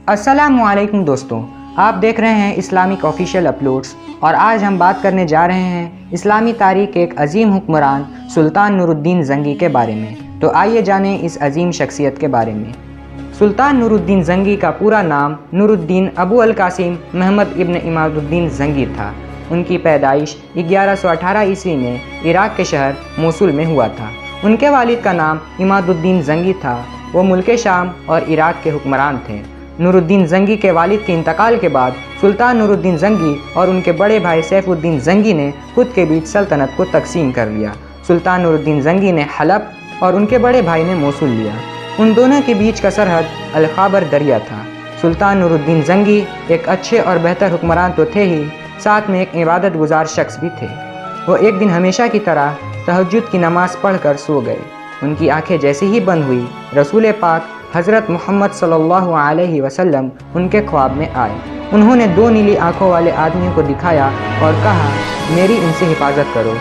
अस्सलामुअलैकुम दोस्तों, आप देख रहे हैं इस्लामिक ऑफिशियल अपलोड्स और आज हम बात करने जा रहे हैं इस्लामी तारीख के एक अजीम हुक्मरान सुल्तान नूरुद्दीन ज़ंगी के बारे में। तो आइए जानें इस अजीम शख्सियत के बारे में। सुल्तान नूरुद्दीन ज़ंगी का पूरा नाम नूरुद्दीन अबू अल कासिम महमद इब्न इमादुद्दीन ज़ंगी था। उनकी पैदाइश 1118 ईस्वी में इराक़ के शहर मोसुल में हुआ था। उनके वालिद का नाम इमादुद्दीन ज़ंगी था। वो मुल्क शाम और इराक़ के हुक्मरान थे। नूरुद्दीन ज़ंगी के वालिद के इंतकाल के बाद सुल्तान नूरुद्दीन ज़ंगी और उनके बड़े भाई सैफुद्दीन ज़ंगी ने खुद के बीच सल्तनत को तकसीम कर लिया। सुल्तान नूरुद्दीन ज़ंगी ने हलब और उनके बड़े भाई ने मोसुल लिया। उन दोनों के बीच का सरहद अल-खाबर दरिया था। सुल्तान नूरुद्दीन ज़ंगी एक अच्छे और बेहतर हुक्मरान तो थे ही, साथ में एक इबादत गुजार शख्स भी थे। वो एक दिन हमेशा की तरह तहज्जुद की नमाज़ पढ़कर सो गए। उनकी आंखें जैसे ही बंद हुई, रसूल पाक हज़रत मोहम्मद सल्लल्लाहु अलैहि वसल्लम उनके ख्वाब में आए। उन्होंने दो नीली आंखों वाले आदमियों को दिखाया और कहा, मेरी इनसे हिफाजत करो।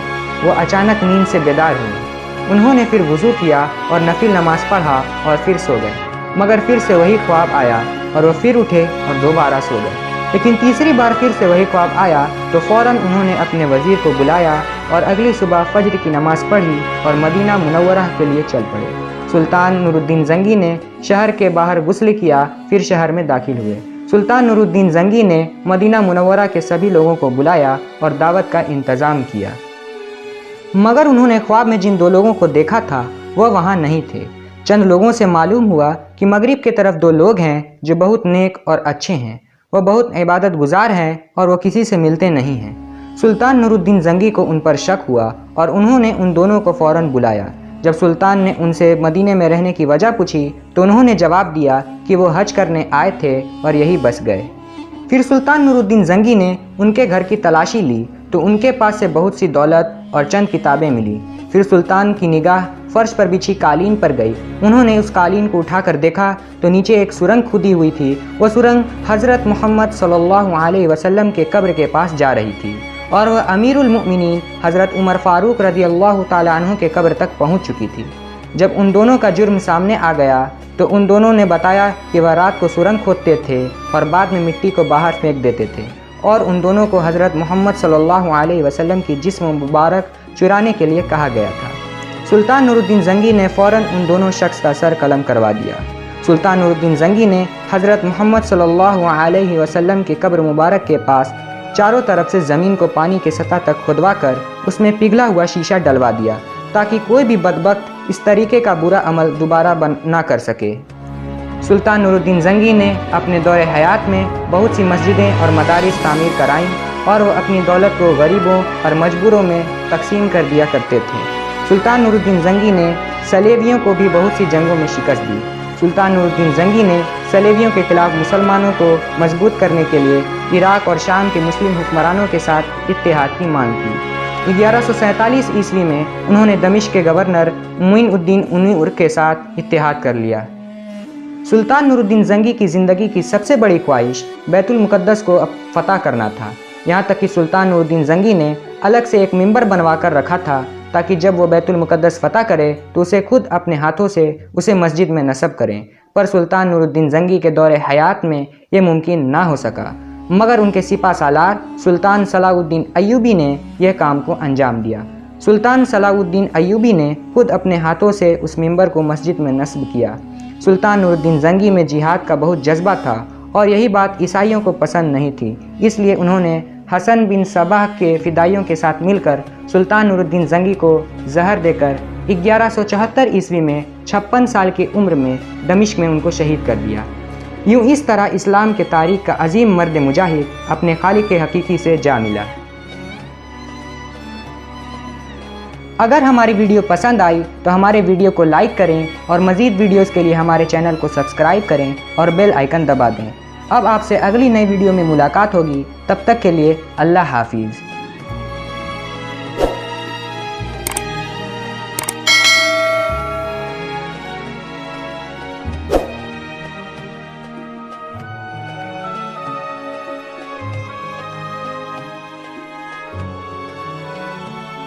वो अचानक नींद से बेदार हुए। उन्होंने फिर वज़ू किया और नफिल नमाज पढ़ा और फिर सो गए। मगर फिर से वही ख्वाब आया और वो फिर उठे और दोबारा सो गए। लेकिन तीसरी बार फिर से वही ख्वाब आया तो फ़ौरन उन्होंने अपने वज़ीर को बुलाया और अगली सुबह फज्र की नमाज़ पढ़ी और मदीना मुनव्वरा के लिए चल पड़े। सुल्तान नूरुद्दीन ज़ंगी ने शहर के बाहर गुस्ल किया, फिर शहर में दाखिल हुए। सुल्तान नूरुद्दीन ज़ंगी ने मदीना मुनव्वरा के सभी लोगों को बुलाया और दावत का इंतज़ाम किया। मगर उन्होंने ख्वाब में जिन दो लोगों को देखा था वह वहाँ नहीं थे। चंद लोगों से मालूम हुआ कि मगरिब की तरफ दो लोग हैं जो बहुत नेक और अच्छे हैं। वह बहुत इबादत गुजार हैं और वह किसी से मिलते नहीं हैं। सुल्तान नूरुद्दीन ज़ंगी को उन पर शक हुआ और उन्होंने उन दोनों को फ़ौरन बुलाया। जब सुल्तान ने उनसे मदीने में रहने की वजह पूछी तो उन्होंने जवाब दिया कि वो हज करने आए थे और यही बस गए। फिर सुल्तान नूरुद्दीन ज़ंगी ने उनके घर की तलाशी ली तो उनके पास से बहुत सी दौलत और चंद किताबें मिली। फिर सुल्तान की निगाह फर्श पर बिछी कालीन पर गई। उन्होंने उस कालीन को उठाकर देखा तो नीचे एक सुरंग खुदी हुई थी। वह सुरंग हज़रत मोहम्मद सल्लल्लाहु अलैहि वसल्लम के कब्र के पास जा रही थी और वह अमीरुल मुमिनीन हज़रत उमर फ़ारूक रज़ियल्लाहु ताला अन्हु के कब्र तक पहुंच चुकी थी। जब उन दोनों का जुर्म सामने आ गया तो उन दोनों ने बताया कि वह रात को सुरंग खोदते थे और बाद में मिट्टी को बाहर फेंक देते थे और उन दोनों को हज़रत मोहम्मद सल्लल्लाहु अलैहि वसल्लम की जिस्म मुबारक चुराने के लिए कहा गया था। सुल्तान नूरुद्दीन ज़ंगी ने फ़ौरन उन दोनों शख्स का सर कलम करवा दिया। सुल्तान नूरुद्दीन ज़ंगी ने हज़रत मोहम्मद सल्लल्लाहु अलैहि वसल्लम के कब्र मुबारक के पास चारों तरफ से ज़मीन को पानी के सतह तक खुदवा कर उसमें पिघला हुआ शीशा डलवा दिया ताकि कोई भी बदबख्त इस तरीके का बुरा अमल दोबारा ना कर सके। सुल्तान नूरुद्दीन ज़ंगी ने अपने दौरे हयात में बहुत सी मस्जिदें और मदारिस तामीर कराईं और वह अपनी दौलत को गरीबों और मजबूरों में तकसीम कर दिया करते थे। सुल्तान नूरुद्दीन ज़ंगी ने सलेबियों को भी बहुत सी जंगों में शिकस्त दी। सुल्तान नूरुद्दीन ज़ंगी ने सलेबियों के खिलाफ मुसलमानों को मजबूत करने के लिए इराक़ और शाम के मुस्लिम हुक्मरानों के साथ इत्तेहाद की मांग की। 1147 ईस्वी में उन्होंने दमिश्क के गवर्नर मुइनुद्दीन उन्नीउर के साथ इत्तेहाद कर लिया। सुल्तान नूरुद्दीन ज़ंगी की ज़िंदगी की सबसे बड़ी ख्वाहिश बैतुल मुक़द्दस को फतह करना था। यहाँ तक कि सुल्तान नूरुद्दीन ज़ंगी ने अलग से एक मिंबर बनवा कर रखा था ताकि जब वो बैतुल मुक़द्दस फतह करे तो उसे खुद अपने हाथों से उसे मस्जिद में नस्ब करें। पर सुल्तान नूरुद्दीन ज़ंगी के दौरे हयात में ये मुमकिन ना हो सका। मगर उनके सिपा सालार सुल्तान सलाहुद्दीन अय्यूबी ने यह काम को अंजाम दिया। सुल्तान सलाहुद्दीन अय्यूबी ने खुद अपने हाथों से उस मिंबर को मस्जिद में नस्ब किया। सुल्तान नूरुद्दीन ज़ंगी में जिहाद का बहुत जज्बा था और यही बात ईसाइयों को पसंद नहीं थी। इसलिए उन्होंने हसन बिन सबाह के फ़िदाइयों के साथ मिलकर सुल्तान नूरुद्दीन ज़ंगी को जहर देकर 1174 ईस्वी में 56 साल की उम्र में दमिश्क में उनको शहीद कर दिया। यूँ इस तरह इस्लाम के तारीख़ का अजीम मर्द मुजाहिद अपने खालिक के हकीकी से जा मिला। अगर हमारी वीडियो पसंद आई तो हमारे वीडियो को लाइक करें और मज़ीद वीडियोज़ के लिए हमारे चैनल को सब्सक्राइब करें और बेल आइकन दबा दें। अब आपसे अगली नई वीडियो में मुलाकात होगी। तब तक के लिए अल्लाह हाफिज़।